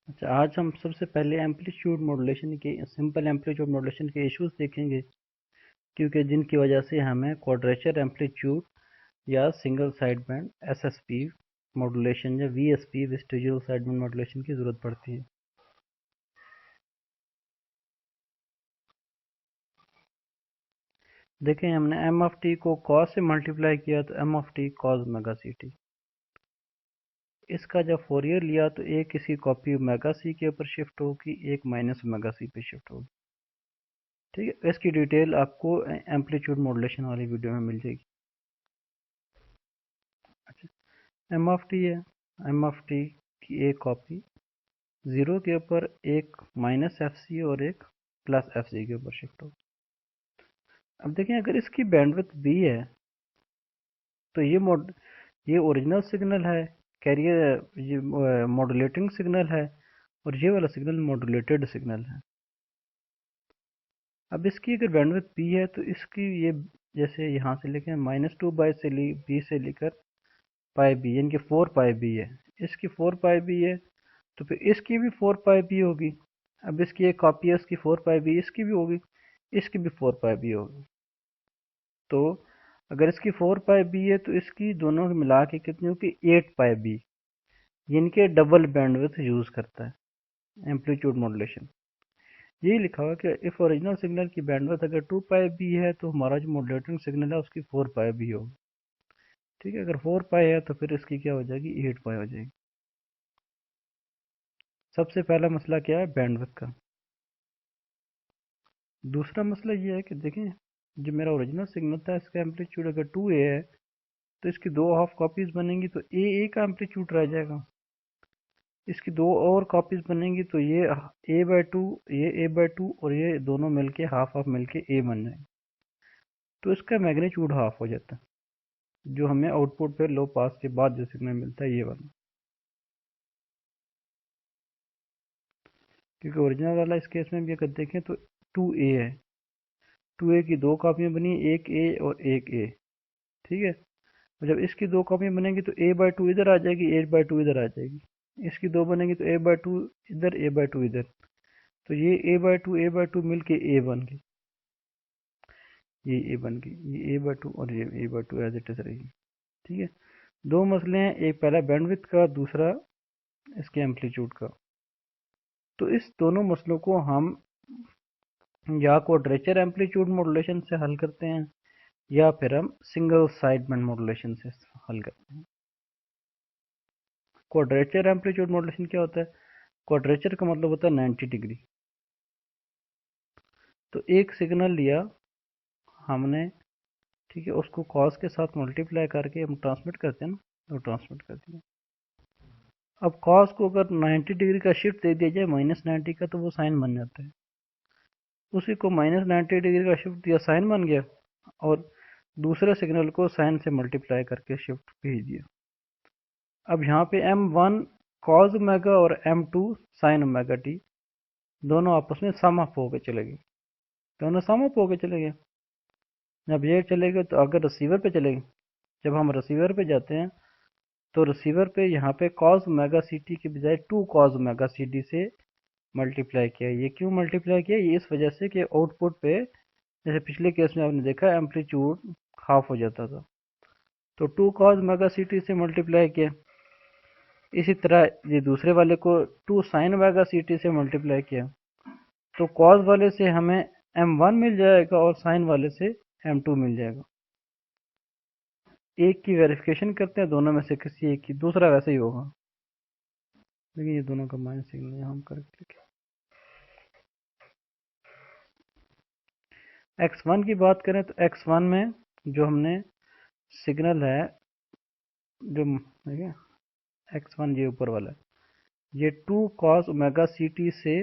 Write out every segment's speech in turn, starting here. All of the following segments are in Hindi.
अच्छा, आज हम सबसे पहले एम्पलीट्यूड मॉड्यूलेशन के सिंपल एम्पलीट्यूड मॉड्यूलेशन के इश्यूज देखेंगे, क्योंकि जिनकी वजह से हमें क्वाड्रेचर एम्पलीट्यूड या single side band SSP modulation या VSP vestigial side band modulation की जरूरत पड़ती है। देखें, हमने एम ऑफ टी को कॉस से मल्टीप्लाई किया तो M of T cos omega C T. इसका जब फोरियर लिया तो एक इसकी कॉपी ओमेगा सी के ऊपर शिफ्ट होगी, एक माइनस ओमेगा सी पे शिफ्ट होगी। ठीक है, इसकी डिटेल आपको एम्पलीट्यूड मॉड्यूलेशन वाली वीडियो में मिल जाएगी। अच्छा, एम ऑफ टी है, एम ऑफ टी की एक कॉपी जीरो के ऊपर एक माइनस एफ सी और एक प्लस एफ सी के ऊपर शिफ्ट हो। अब देखें, अगर इसकी बैंडविड्थ बी है तो ये ओरिजिनल सिग्नल है, कैरियर ये मॉड्यूलेटिंग सिग्नल है, और ये वाला सिग्नल मॉड्यूलेटेड सिग्नल है। अब इसकी अगर बैंडविड्थ बी है तो इसकी ये जैसे यहाँ से लेके -2 से बी से लेकर पाई बी, यानी कि 4 पाई बी है। इसकी 4 पाई बी है तो फिर इसकी भी 4 पाई बी होगी। अब इसकी एक कॉपी है, इसकी 4 पाई बी इसकी भी होगी, इसकी भी 4 पाई बी होगी। तो अगर इसकी 4 पाई बी है तो इसकी दोनों मिला के कितनी होगी, 8 पाई बी, यानी कि डबल बैंडविड्थ यूज करता है एम्पलीट्यूड मॉड्यूलेशन। यही लिखा हुआ कि इफ ओरिजिनल सिग्नल की बैंडविड्थ अगर 2 पाई बी है तो हमारा जो मॉड्यूलेटिंग सिग्नल है उसकी 4 पाई बी होगी। ठीक है, अगर 4 पाई है तो फिर इसकी क्या हो जाएगी, 8 पाई हो जाएगी। सबसे पहला मसला क्या है, बैंडविड्थ का। दूसरा मसला ये है कि देखें, जो मेरा ओरिजिनल सिग्नल था इसका एम्पलीट्यूड अगर 2a है तो इसकी दो हाफ कॉपीज बनेंगी तो ए का एम्पलीट्यूड रह जाएगा। इसकी दो और कॉपीज बनेंगी तो ये a/2, ये a/2 और ये दोनों मिलके हाफ हाफ मिलके a बन जाएंगे। तो इसका मैग्नीट्यूड हाफ हो जाता है, जो हमें आउटपुट पे लो पास के बाद जो सिग्नल मिलता है ये वाला। क्योंकि ओरिजिनल वाला इस केस में भी अगर देखें तो 2a है, 2a की दो कॉपियां बनी, एक a और एक a। ठीक है, और जब इसकी दो कॉपियां बनेंगी तो a/2 इधर आ जाएगी, a/2 इधर आ जाएगी। इसकी दो बनेंगी तो a/2 इधर, a/2 इधर। तो ये a/2 मिलके a बन गई, ये a बन गई, ये a/2 और ये a/2 एज इट इज रहेगी। ठीक है, दो मसले हैं, एक पहला बैंडविड्थ का, दूसरा इसके एम्पलीट्यूड का। तो इस दोनों मसलों को हम या क्वाड्रेचर एम्पलीट्यूड मॉड्यूलेशन से हल करते हैं या फिर हम सिंगल साइड बैंड मॉड्यूलेशन से हल करते हैं। क्वाड्रेचर एम्पलीट्यूड मॉड्यूलेशन क्या होता है, क्वाड्रेचर का मतलब होता है 90 डिग्री। तो एक सिग्नल लिया हमने, ठीक है, उसको कॉस के साथ मल्टीप्लाई करके हम ट्रांसमिट करते हैं ना, तो ट्रांसमिट कर दिया। अब कॉस को अगर 90 डिग्री का शिफ्ट दे दिया जाए -90 का तो वो साइन बन जाता है। उसी को -90 डिग्री का शिफ्ट दिया, साइन बन गया, और दूसरे सिग्नल को साइन से मल्टीप्लाई करके शिफ्ट भेज दिया। अब यहाँ पे m1 कॉस ओमेगा और m2 साइन ओमेगा टी दोनों आपस में सम अप होके चले गए, दोनों सम अप होके चले गए। जब ये चले गए तो अगर रिसीवर पे चले गए, जब हम रिसीवर पे जाते हैं तो रिसीवर पे यहाँ पे कॉस ओमेगा सी टी की बजाय 2 कॉस ओमेगा सी टी से मल्टीप्लाई किया। ये क्यों मल्टीप्लाई किया, ये इस वजह से कि आउटपुट पे जैसे पिछले केस में आपने देखा एम्पलीट्यूड हाफ हो जाता था, तो 2 कॉस ओमेगा सी टी से मल्टीप्लाई किया। इसी तरह ये दूसरे वाले को 2 साइन ओमेगा सी टी से मल्टीप्लाई किया, तो कॉस वाले से हमें m1 मिल जाएगा और साइन वाले से m2 मिल जाएगा। एक की वेरिफिकेशन करते हैं, दोनों में से किसी एक की, दूसरा वैसे ही होगा। लेकिन ये दोनों का माइनस सिग्नल यहाँ हम करके लिखें। x1 की बात करें तो x1 में जो हमने सिग्नल है, जो देखिए x1 ये ऊपर वाला है, ये 2 cos ओमेगा सी टी से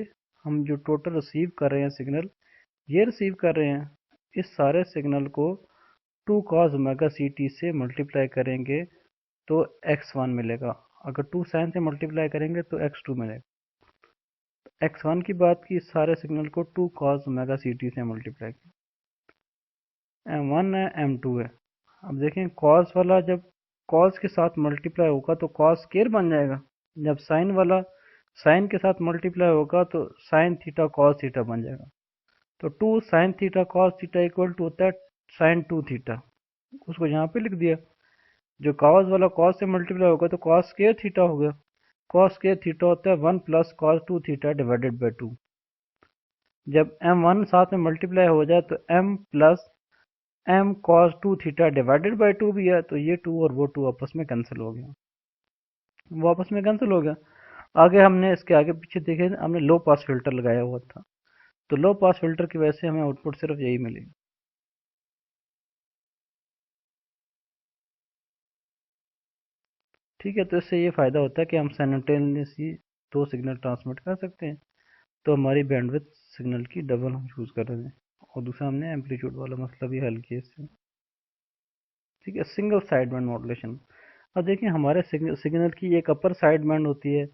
हम जो टोटल रिसीव कर रहे हैं सिग्नल, ये रिसीव कर रहे हैं, इस सारे सिग्नल को 2 cos ओमेगा सी टी से मल्टीप्लाई करेंगे तो x1 मिलेगा। अगर 2 साइन से मल्टीप्लाई करेंगे तो x2 मिलेगा। x1 की बात की, इस सारे सिग्नल को 2 cos ओमेगा सी टी से मल्टीप्लाई किया। m1 है, m2 है। अब देखें, cos वाला जब cos के साथ मल्टीप्लाई होगा तो cos स्केयर बन जाएगा, जब साइन वाला साइन के साथ मल्टीप्लाई होगा तो साइन थीटा कॉस थीटा बन जाएगा। तो 2 sine theta cos theta equal to होता है साइन 2 थीटा, उसको यहाँ पे लिख दिया। जो कॉस वाला कॉस से मल्टीप्लाई होगा तो कॉस स्क्वायर थीटा हो गया। कॉस स्क्वायर थीटा होता है 1 plus cos 2 theta divided by 2। जब m1 साथ में मल्टीप्लाई हो जाए तो m plus m cos 2 theta divided by 2 भी है, तो ये 2 और वो 2 आपस में कैंसिल हो गया, वो आपस में कैंसिल हो गया। आगे हमने इसके आगे पीछे देखे, हमने लो पास फिल्टर लगाया हुआ था, तो लो पास फिल्टर की वजह से हमें आउटपुट सिर्फ यही मिलेगी। ठीक है, तो इससे ये फ़ायदा होता है कि हम साइमल्टेनियसली दो सिग्नल ट्रांसमिट कर सकते हैं, तो हमारी बैंडविड्थ सिग्नल की डबल हम यूज़ कर रहे हैं। और दूसरा हमने एम्पलीट्यूड वाला मसला भी हल किया इससे। ठीक है, सिंगल साइड बैंड मॉड्यूलेशन। अब देखिए हमारे सिग्नल की एक अपर साइड बैंड होती है,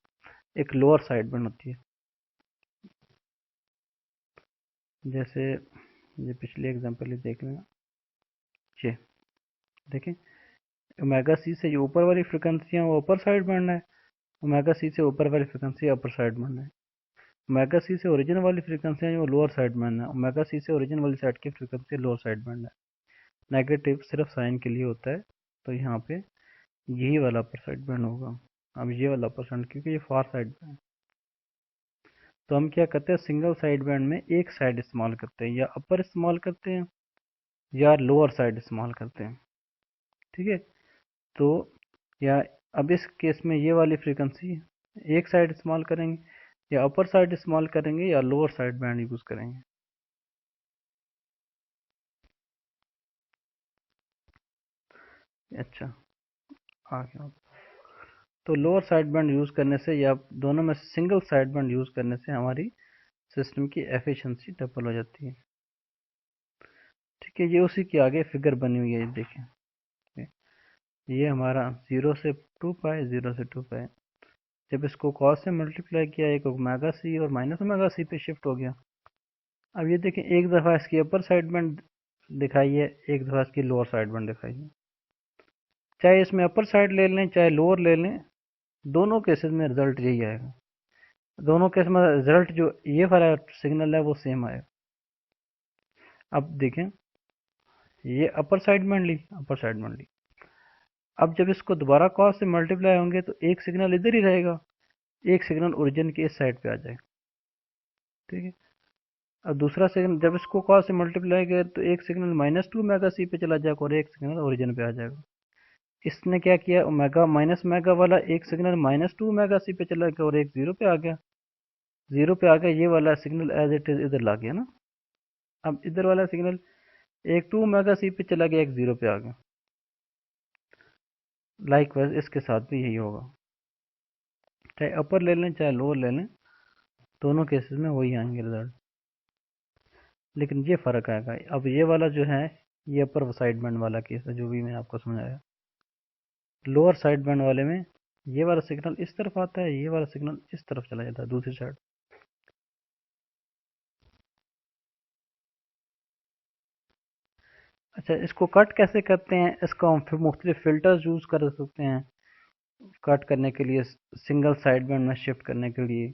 एक लोअर साइड बैंड होती है। जैसे ये पिछले एग्जांपल ही देख लें, ये देखें, ओमेगा सी से जो ऊपर वाली फ्रिक्वेंसी है वो अपर साइड बैंड है, ओमेगा सी से ऊपर वाली फ्रिक्वेंसी अपर साइड बैंड है। ओमेगा सी से ओरिजिन वाली फ्रिक्वेंसी है वो लोअर साइड बैंड है, ओमेगा सी से ओरिजिन वाली साइड की फ्रिक्वेंसी लोअर साइड बैंड है। नेगेटिव सिर्फ साइन के लिए होता है, तो यहाँ पे यही वाला अपर साइड बैंड होगा। अब ये वाला अपर साइड, क्योंकि ये फार साइड बैंड, तो हम क्या करते हैं, सिंगल साइड बैंड में एक साइड इस्तेमाल करते हैं, या अपर इस्तेमाल करते हैं या लोअर साइड इस्तेमाल करते हैं। ठीक है, तो या अब इस केस में ये वाली फ्रीक्वेंसी एक साइड इस्तेमाल करेंगे, या अपर साइड इस्तेमाल करेंगे, या लोअर साइड बैंड यूज़ करेंगे। अच्छा, आ गया। तो लोअर साइड बैंड यूज़ करने से या दोनों में सिंगल साइड बैंड यूज़ करने से हमारी सिस्टम की एफिशिएंसी डबल हो जाती है। ठीक है, ये उसी के आगे फिगर बनी हुई है, ये देखें, ये हमारा 0 से 2 पाए, 0 से 2 पाए। जब इसको कॉस से मल्टीप्लाई किया, एक ओमेगा सी और माइनस ओमेगा सी पे शिफ्ट हो गया। अब ये देखें, एक दफ़ा इसकी अपर साइड बैंड दिखाई है, एक दफ़ा इसकी लोअर साइड बैंड दिखाई है। चाहे इसमें अपर साइड ले लें चाहे लोअर ले लें, दोनों केसेस में रिजल्ट यही आएगा। दोनों केस में रिजल्ट जो ये वाला सिग्नल है वो सेम आएगा। अब देखें, ये अपर साइड बैंड ली, अपर साइड बैंड ली। अब जब इसको दोबारा कॉस से मल्टीप्लाई होंगे तो एक सिग्नल इधर ही रहेगा, एक सिग्नल ओरिजिन के इस साइड पे आ जाएगा। ठीक है, अब दूसरा सिग्नल जब इसको कॉस से मल्टीप्लाई किया तो एक सिग्नल -2 मेगा सी पे चला जाएगा और एक सिग्नल ओरिजिन पे आ जाएगा। इसने क्या किया, ओमेगा माइनस मेगा वाला एक सिग्नल -2 मेगा सी पे चला गया और एक 0 पे आ गया। 0 पे आ गया, ये वाला सिग्नल एज इट इज इधर ला गया ना। अब इधर वाला सिग्नल एक 2 मेगा सी पे चला गया, एक 0 पे आ गया। लाइकवाइज इसके साथ भी यही होगा, चाहे अपर ले लें चाहे लोअर ले लें, दोनों केसेस में वही आएंगे रिजल्ट। लेकिन ये फ़र्क आएगा, अब ये वाला जो है ये अपर साइड बैंड वाला केस है, जो भी मैंने आपको समझाया। लोअर साइड बैंड वाले में ये वाला सिग्नल इस तरफ आता है, ये वाला सिग्नल इस तरफ चला जाता है, दूसरी साइड। अच्छा, इसको कट कैसे करते हैं, इसको हम फिर मुख्तलिफ फ़िल्टर्स यूज़ कर सकते हैं कट करने के लिए, सिंगल साइड बैंड में शिफ्ट करने के लिए।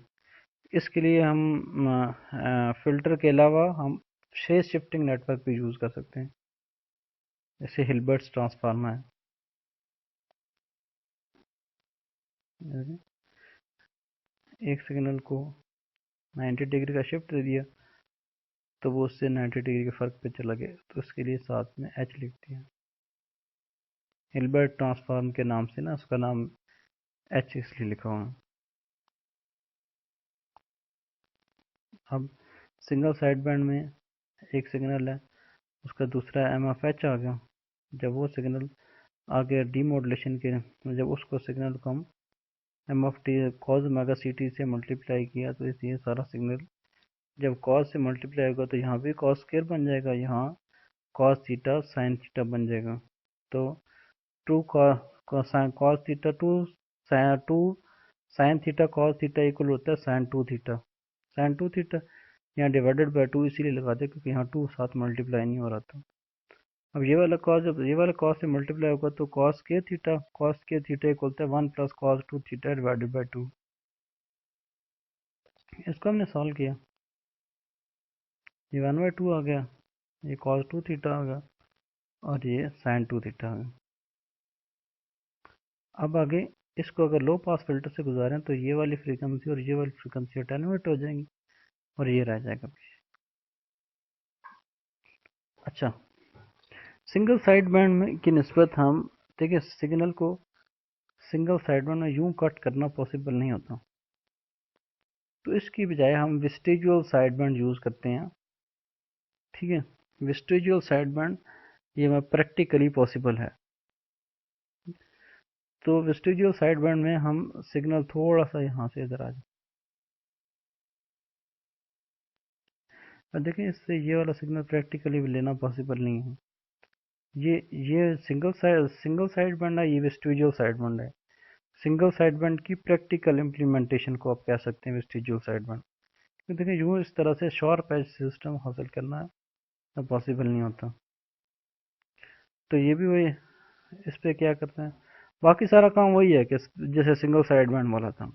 इसके लिए हम फ़िल्टर के अलावा हम फेज शिफ्टिंग नेटवर्क भी यूज़ कर सकते हैं, जैसे हिल्बर्ट्स ट्रांसफार्मर है। एक सिग्नल को 90 डिग्री का शिफ्ट दे दिया तो वो उससे 90 डिग्री के फ़र्क पे चला गया, तो उसके लिए साथ में एच लिख दिया। हिल्बर्ट ट्रांसफार्म के नाम से ना उसका नाम एच इसलिए लिखा हुआ है। अब सिंगल साइड बैंड में एक सिग्नल है, उसका दूसरा एम एफ एच आ गया। जब वो सिग्नल आ गया डीमॉडुलेशन के, जब उसको सिग्नल को हम M F T cos mega C T से मल्टीप्लाई किया, तो इसलिए सारा सिग्नल जब कॉज से मल्टीप्लाई होगा तो यहाँ भी कॉस स्क्वायर बन जाएगा, यहाँ कॉस थीटा साइन थीटा बन जाएगा। तो two cos theta two sine theta cos theta equal होता है साइन 2 थीटा यहाँ डिवाइडेड बाय 2 इसीलिए लगा दे क्योंकि यहाँ 2 साथ मल्टीप्लाई नहीं हो रहा था। अब ये वाला कॉस, जब ये वाला कॉस से मल्टीप्लाई होगा तो कॉस के थीटा इक्वल होता है 1 plus cos 2 theta divided by 2। इसको हमने सॉल्व किया, ये 1/2 आ गया, ये cos 2 थीटा आ गया और ये sin 2 थीटा आ गया। अब आगे इसको अगर लो पास फिल्टर से गुजारें तो ये वाली फ्रीक्वेंसी और ये वाली फ्रीक्वेंसी अटेन्यूएट हो जाएंगी और ये रह जाएगा पीछे। अच्छा, सिंगल साइड बैंड में की निस्बत हम देखिए सिग्नल को सिंगल साइड बैंड में यूं कट करना पॉसिबल नहीं होता, तो इसकी बजाय हम वेस्टिजुअल साइड बैंड यूज़ करते हैं। ठीक है, वेस्टिजुअल साइड बैंड ये में प्रैक्टिकली पॉसिबल है। तो वेस्टिजुअल साइड बैंड में हम सिग्नल थोड़ा सा यहाँ से इधर आ जाए, और देखें इससे ये वाला सिग्नल प्रैक्टिकली भी लेना पॉसिबल नहीं है। ये सिंगल साइड बैंड है, ये वेस्टिजुअल साइड बैंड है। सिंगल साइड बैंड की प्रैक्टिकल इम्प्लीमेंटेशन को आप कह सकते हैं वेस्टिजुअल साइड बैंड। तो देखिए यूँ इस तरह से शॉर्प एज सिस्टम हासिल करना पॉसिबल नहीं होता। तो ये भी वही, इस पे क्या करते हैं, बाकी सारा काम वही है कि जैसे सिंगल साइड बैंड वाला था।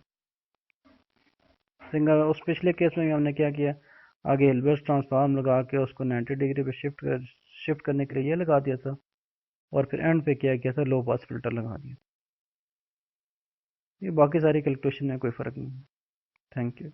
सिंगल उस पिछले केस में हमने क्या किया, आगे इनवर्स ट्रांसफॉर्म लगा के उसको 90 डिग्री पे शिफ्ट करने के लिए ये लगा दिया था, और फिर एंड पे क्या किया था, लो पास फिल्टर लगा दिया। ये बाकी सारी कैलकुलेशन में कोई फ़र्क नहीं है। Thank you.